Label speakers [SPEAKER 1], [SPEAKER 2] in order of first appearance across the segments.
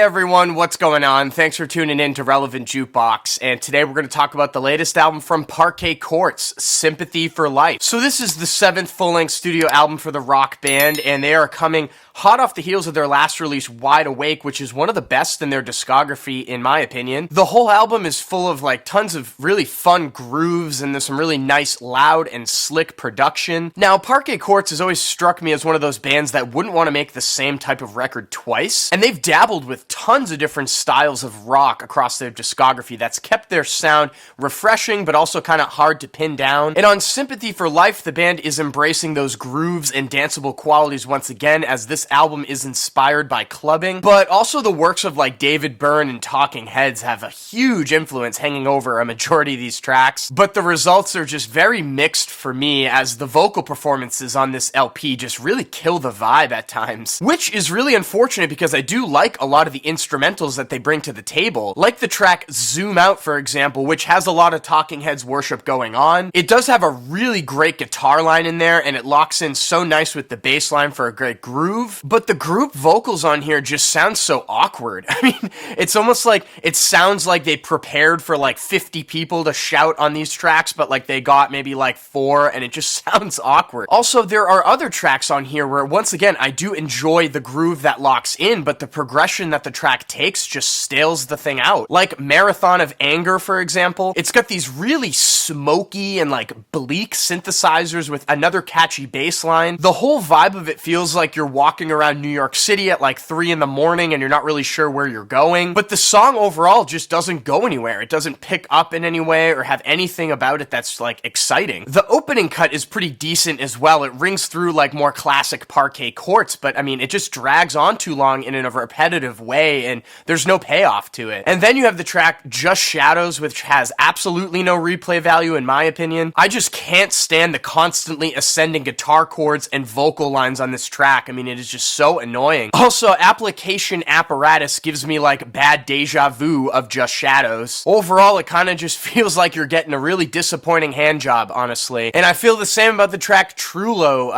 [SPEAKER 1] everyone, what's going on? Thanks for tuning in to Relevant Jukebox, and today we're going to talk about the latest album from Parquet, Sympathy for Life. So this is the 7th full-length studio album for the rock band, and they are coming hot off the heels of their last release, Wide Awake, which is one of the best in their discography, in my opinion. The whole album is full of tons of really fun grooves, and there's some really nice, loud, and slick production. Now, Parquet has always struck me as one of those bands that wouldn't want to make the same type of record twice, and they've dabbled with tons of different styles of rock across their discography that's kept their sound refreshing, but also kind of hard to pin down. And on Sympathy for Life, the band is embracing those grooves and danceable qualities once again, as this album is inspired by clubbing, but also the works of David Byrne and Talking Heads have a huge influence hanging over a majority of these tracks, but the results are just very mixed for me, as the vocal performances on this LP just really kill the vibe at times, which is really unfortunate because I do like a lot of the instrumentals that they bring to the table, like the track Zoom Out, for example, which has a lot of Talking Heads worship going on. It does have a really great guitar line in there, and it locks in so nice with the bass line for a great groove. But the group vocals on here just sound so awkward. I mean, it's almost like it sounds like they prepared for 50 people to shout on these tracks, but they got maybe 4, and it just sounds awkward. Also, there are other tracks on here where, once again, I do enjoy the groove that locks in, but the progression that the track takes just stales the thing out. Like Marathon of Anger, for example. It's got these really smoky and bleak synthesizers with another catchy bass line. The whole vibe of it feels like you're walking around New York City at 3 in the morning and you're not really sure where you're going. But the song overall just doesn't go anywhere. It doesn't pick up in any way or have anything about it that's exciting. The opening cut is pretty decent as well. It rings through more classic Parquet chords, but I mean, it just drags on too long in a repetitive way, and there's no payoff to it. And then you have the track Just Shadows, which has absolutely no replay value in my opinion. I just can't stand the constantly ascending guitar chords and vocal lines on this track. I mean, it is just so annoying. Also, Application Apparatus gives me bad deja vu of Just Shadows. Overall, it kind of just feels like you're getting a really disappointing hand job, honestly. And I feel the same about the track Trullo.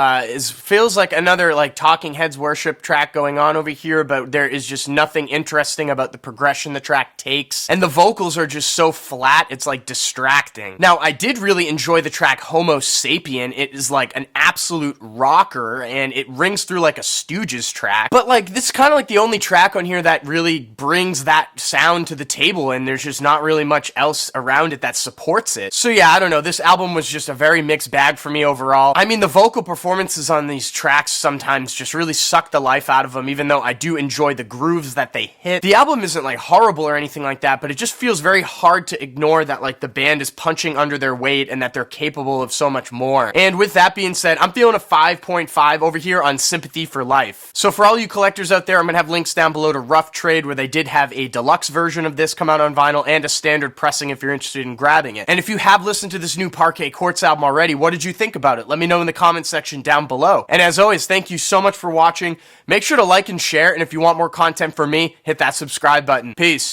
[SPEAKER 1] Feels like another Talking Heads worship track going on over here, but there is just nothing interesting about the progression the track takes, and the vocals are just so flat, it's distracting. Now, I did really enjoy the track Homo Sapien. It is an absolute rocker, and it rings through a Stooges track, but this is kind of the only track on here that really brings that sound to the table, and there's just not really much else around it that supports it. So yeah, I don't know, this album was just a very mixed bag for me overall. I mean, the vocal performances on these tracks sometimes just really suck the life out of them, even though I do enjoy the grooves that they hit. The album isn't horrible or anything like that, but it just feels very hard to ignore that the band is punching under their weight and that they're capable of so much more. And with that being said, I'm feeling a 5.5 over here on Sympathy for Life. So for all you collectors out there, I'm gonna have links down below to Rough Trade, where they did have a deluxe version of this come out on vinyl, and a standard pressing if you're interested in grabbing it. And if you have listened to this new Parquet album already, what did you think about it? Let me know in the comment section down below. And as always, thank you so much for watching. Make sure to like and share, and if you want more content from me, hit that subscribe button. Peace.